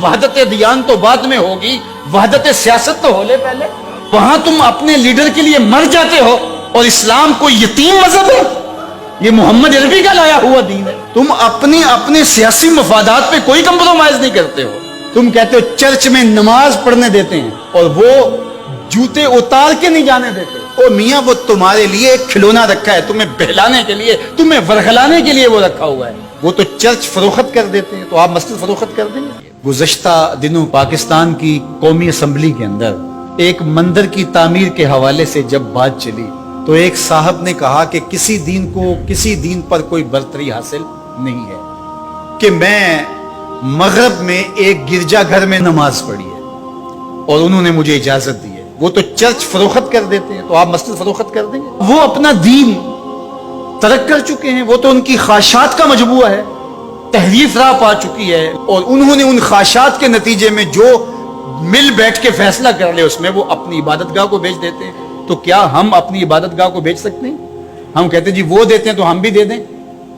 وحدت دیان تو بعد میں ہوگی، وحدت سیاست تو ہو لے پہلے۔ وہاں تم اپنے لیڈر کے لیے مر جاتے ہو، اور اسلام کوئی یتیم مذہب ہے؟ یہ محمد عربی کا لایا ہوا دین ہے۔ تم اپنے سیاسی مفادات پہ کوئی کمپرومائز نہیں کرتے ہو۔ تم کہتے ہو چرچ میں نماز پڑھنے دیتے ہیں، اور وہ جوتے اتار کے نہیں جانے دیتے۔ او میاں، وہ تمہارے لیے ایک کھلونا رکھا ہے، تمہیں بہلانے کے لیے، تمہیں ورغلانے کے لیے وہ رکھا ہوا ہے۔ وہ تو چرچ فروخت کر دیتے ہیں، تو آپ مسجد فروخت کر دیں گے؟ گزشتہ دنوں پاکستان کی قومی اسمبلی کے اندر ایک مندر کی تعمیر کے حوالے سے جب بات چلی تو ایک صاحب نے کہا کہ کسی دین پر کوئی برتری حاصل نہیں ہے کہ میں مغرب میں ایک گرجا گھر میں نماز پڑھی ہے اور انہوں نے مجھے اجازت دی ہے۔ وہ تو چرچ فروخت کر دیتے ہیں، تو آپ مسجد فروخت کر دیں گے؟ وہ اپنا دین ترک کر چکے ہیں، وہ تو ان کی خواہشات کا مجموعہ ہے، تحریف راہ پا چکی ہے، اور انہوں نے ان خواہشات کے نتیجے میں جو مل بیٹھ کے فیصلہ کر لے اس میں وہ اپنی عبادت گاہ کو بیچ دیتے ہیں۔ تو کیا ہم اپنی عبادت گاہ کو بیچ سکتے ہیں؟ ہم کہتے ہیں جی وہ دیتے ہیں تو ہم بھی دے دیں؟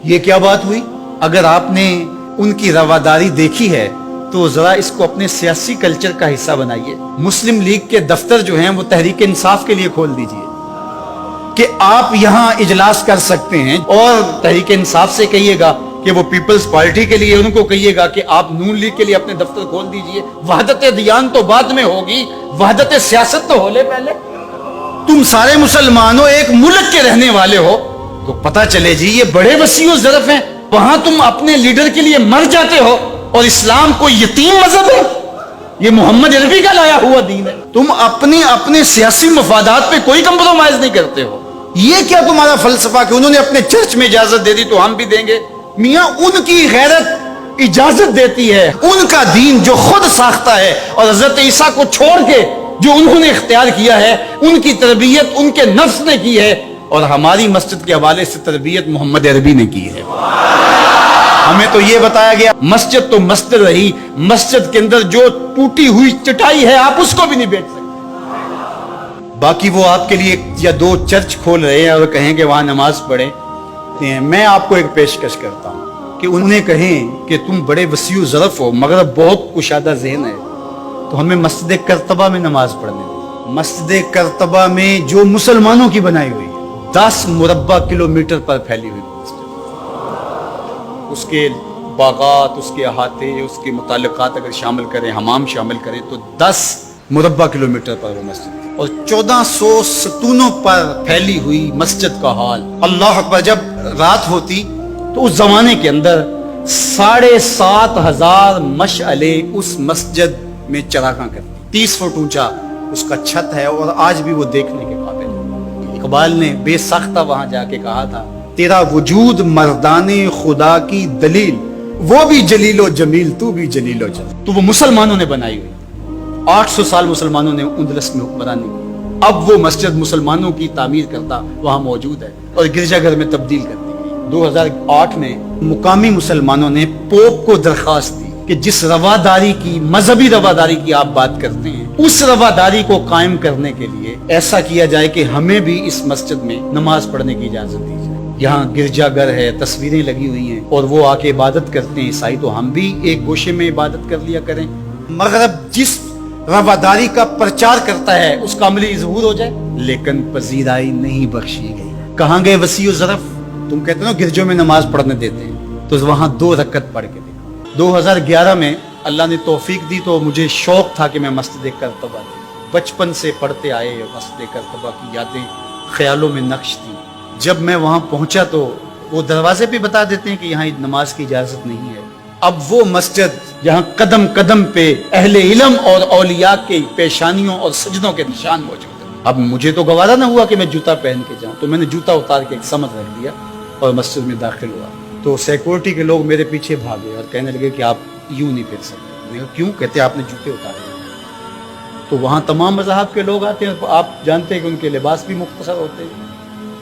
یہ کیا بات ہوئی؟ اگر آپ نے ان کی رواداری دیکھی ہے تو ذرا اس کو اپنے سیاسی کلچر کا حصہ بنائیے۔ مسلم لیگ کے دفتر جو ہیں وہ تحریک انصاف کے لیے کھول دیجئے کہ آپ یہاں اجلاس کر سکتے ہیں، اور تحریک انصاف سے کہیے گا کہ وہ پیپلز پارٹی کے لیے ان کو کہیے گا کہ آپ نون لیگ کے لیے اپنے دفتر کھول دیجئے۔ وحدت دیان تو بعد میں ہوگی، وحدت سیاست تو ہو لے پہلے۔ تم سارے مسلمانوں ایک ملک کے رہنے والے ہو تو پتہ چلے جی یہ بڑے وسیع و ظرف ہیں۔ وہاں تم اپنے لیڈر کے لیے مر جاتے ہو، اور اسلام کوئی یتیم مذہب ہے؟ یہ محمد عربی کا لایا ہوا دین ہے۔ تم اپنے سیاسی مفادات پہ کوئی کمپرومائز نہیں کرتے ہو۔ یہ کیا تمہارا فلسفہ کہ انہوں نے اپنے چرچ میں اجازت دے دی تو ہم بھی دیں گے؟ میاں، ان کی غیرت اجازت دیتی ہے، ان کا دین جو خود ساختہ ہے، اور حضرت عیسیٰ کو چھوڑ کے جو انہوں نے اختیار کیا ہے ان کی تربیت ان کے نفس نے کی ہے، اور ہماری مسجد کے حوالے سے تربیت محمد عربی نے کی ہے۔ ہمیں تو یہ بتایا گیا مسجد تو مسجد رہی، مسجد کے اندر جو ٹوٹی ہوئی چٹائی ہے آپ اس کو بھی نہیں بیچ سکتے۔ باقی وہ آپ کے لیے یا دو چرچ کھول رہے ہیں اور کہیں کہ وہاں نماز پڑھیں، میں آپ کو ایک پیشکش کرتا ہوں کہ انہیں کہیں کہ تم بڑے وسیع و ظرف ہو مگر بہت کشادہ ذہن ہے، تو ہمیں مسجد کرتبہ میں نماز پڑھنے دیں۔ مسجد کرتبہ میں جو مسلمانوں کی بنائی ہوئی 10 مربع کلومیٹر پر پھیلی ہوئی مسجد، اس کے باغات، اس کے احاطے، اس کے متعلقات اگر شامل کریں، حمام شامل کریں، تو 10 مربع کلومیٹر پر وہ مسجد، اور 1400 ستونوں پر پھیلی ہوئی مسجد کا حال۔ اللہ اکبر! جب رات ہوتی تو اس زمانے کے اندر 7,500 مشعلیں اس مسجد میں چراغاں کرتی، 30 فٹ اونچا اس کا چھت ہے، اور آج بھی وہ دیکھنے کے قابل ہے۔ اقبال نے بے ساختہ وہاں جا کے کہا تھا، تیرا وجود مردان خدا کی دلیل، وہ بھی جلیل و جمیل، تو بھی جلیل و جمیل۔ تو وہ مسلمانوں نے بنائی ہوئی، 800 سال مسلمانوں نے اندلس میں حکمرانی کی، اب وہ مسجد مسلمانوں کی تعمیر کرتا وہاں موجود ہے، اور گرجا گھر میں تبدیل کر دی گئی۔ 2008 میں مقامی مسلمانوں نے پوپ کو درخواست دی کہ جس رواداری کی، مذہبی رواداری کی آپ بات کرتے ہیں، اس رواداری کو قائم کرنے کے لیے ایسا کیا جائے کہ ہمیں بھی اس مسجد میں نماز پڑھنے کی اجازت دی جائے۔ یہاں گرجا گھر ہے، تصویریں لگی ہوئی ہیں، اور وہ آ کے عبادت کرتے ہیں عیسائی، تو ہم بھی ایک گوشے میں عبادت کر لیا کریں۔ مغرب جس رواداری کا پرچار کرتا ہے اس کا عملی ظہور ہو جائے، لیکن پذیرائی نہیں بخشی گئی۔ کہاں گئے وسیع و ظرف؟ تم کہتے ہو گرجوں میں نماز پڑھنے دیتے ہیں، تو وہاں 2 رکعت پڑھ کے دیکھو۔ 2011 میں اللہ نے توفیق دی تو مجھے شوق تھا کہ میں مسجد کرتبہ دے، بچپن سے پڑھتے آئے، مسجد کرتبہ کی یادیں خیالوں میں نقش تھی۔ جب میں وہاں پہنچا تو وہ دروازے پہ بتا دیتے ہیں کہ یہاں نماز کی اجازت نہیں ہے۔ اب وہ مسجد جہاں قدم قدم پہ اہل علم اور اولیاء کے پیشانیوں اور سجدوں کے نشان موجود ہیں، اب مجھے تو گوارا نہ ہوا کہ میں جوتا پہن کے جاؤں، تو میں نے جوتا اتار کے ایک سمت رکھ دیا اور مسجد میں داخل ہوا، تو سیکورٹی کے لوگ میرے پیچھے بھاگے اور کہنے لگے کہ آپ یوں نہیں پھر سکتے۔ میں کہا کیوں؟ کہتے آپ نے جوتے اتارے۔ تو وہاں تمام مذاہب کے لوگ آتے ہیں، آپ جانتے ہیں کہ ان کے لباس بھی مختصر ہوتے ہیں،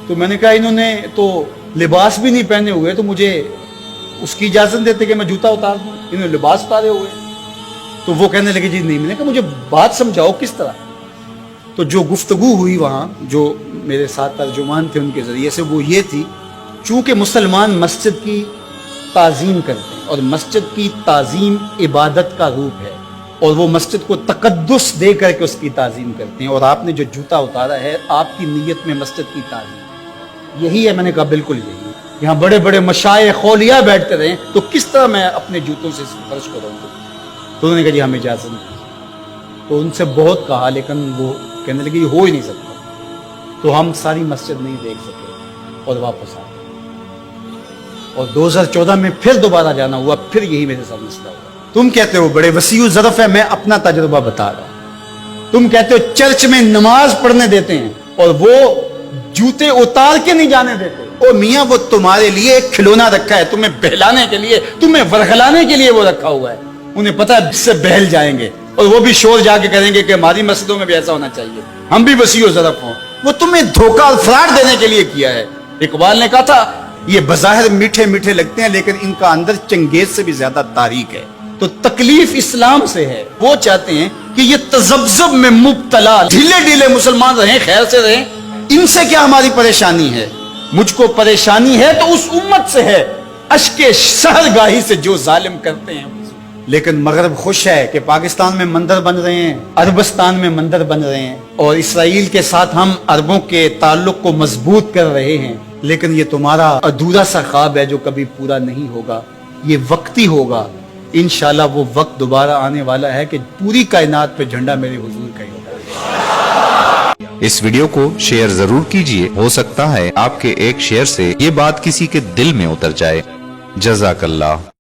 تو میں نے کہا انہوں نے تو لباس بھی نہیں پہنے ہوئے، تو مجھے اس کی اجازت دیتے کہ میں جوتا اتار دوں، انہوں نے لباس اتارے ہوئے۔ تو وہ کہنے لگے جی نہیں۔ میں نے کہا مجھے بات سمجھاؤ کس طرح۔ تو جو گفتگو ہوئی وہاں، جو میرے ساتھ ترجمان تھے ان کے ذریعے سے، وہ یہ تھی، چونکہ مسلمان مسجد کی تعظیم کرتے ہیں، اور مسجد کی تعظیم عبادت کا روپ ہے، اور وہ مسجد کو تقدس دے کر کے اس کی تعظیم کرتے ہیں۔ اور آپ نے جو جوتا اتارا ہے، آپ کی نیت میں مسجد کی تعظیم یہی ہے۔ میں نے کہا بالکل یہی ہے۔ یہاں بڑے بڑے مشائخ اولیاء بیٹھتے رہے تو کس طرح میں اپنے جوتوں سے فرش کروں گا؟ تو انہوں نے کہا جی ہمیں اجازت نہیں۔ تو ان سے بہت کہا، لیکن وہ کہنے لگے یہ ہو ہی نہیں سکتا۔ تو ہم ساری مسجد نہیں دیکھ سکے اور واپس آ گئے، اور 2014 میں پھر دوبارہ جانا ہوا، پھر یہی میرے ساتھ مسئلہ ہوا۔ تم کہتے ہو بڑے وسیع الظرف ہے، میں اپنا تجربہ بتا رہا ہوں۔ تم کہتے ہو چرچ میں نماز پڑھنے دیتے ہیں اور وہ جوتے اتار کے نہیں جانے دیتے۔ او میاں، وہ تمہارے لیے ایک کھلونا رکھا ہے، تمہیں بہلانے کے لیے، تمہیں ورغلانے کے لیے وہ رکھا ہوا ہے۔ انہیں پتہ ہے اس سے بہل جائیں گے، اور وہ بھی شور جا کے کریں گے کہ ہماری مسجدوں میں بھی ایسا ہونا چاہیے، ہم بھی وسیع الظرف ہوں۔ وہ تمہیں دھوکہ اور فراڈ دینے کے لیے کیا ہے۔ اقبال نے کہا تھا یہ بظاہر میٹھے میٹھے لگتے ہیں، لیکن ان کا اندر چنگیز سے بھی زیادہ تاریک ہے۔ تو تکلیف اسلام سے ہے۔ وہ چاہتے ہیں کہ یہ تذبذب میں مبتلا ڈھیلے ڈھیلے مسلمان رہیں، خیر سے رہیں۔ ان سے کیا ہماری پریشانی ہے؟ مجھ کو پریشانی ہے تو اس امت سے ہے، اشک شہرگاہی سے جو ظالم کرتے ہیں۔ لیکن مغرب خوش ہے کہ پاکستان میں مندر بن رہے ہیں، عربستان میں مندر بن رہے ہیں، اور اسرائیل کے ساتھ ہم عربوں کے تعلق کو مضبوط کر رہے ہیں۔ لیکن یہ تمہارا ادھورا سا خواب ہے جو کبھی پورا نہیں ہوگا، یہ وقتی ہوگا۔ انشاءاللہ وہ وقت دوبارہ آنے والا ہے کہ پوری کائنات پہ جھنڈا میرے حضور کا ہی ہوگا۔ اس ویڈیو کو شیئر ضرور کیجئے، ہو سکتا ہے آپ کے ایک شیئر سے یہ بات کسی کے دل میں اتر جائے۔ جزاک اللہ۔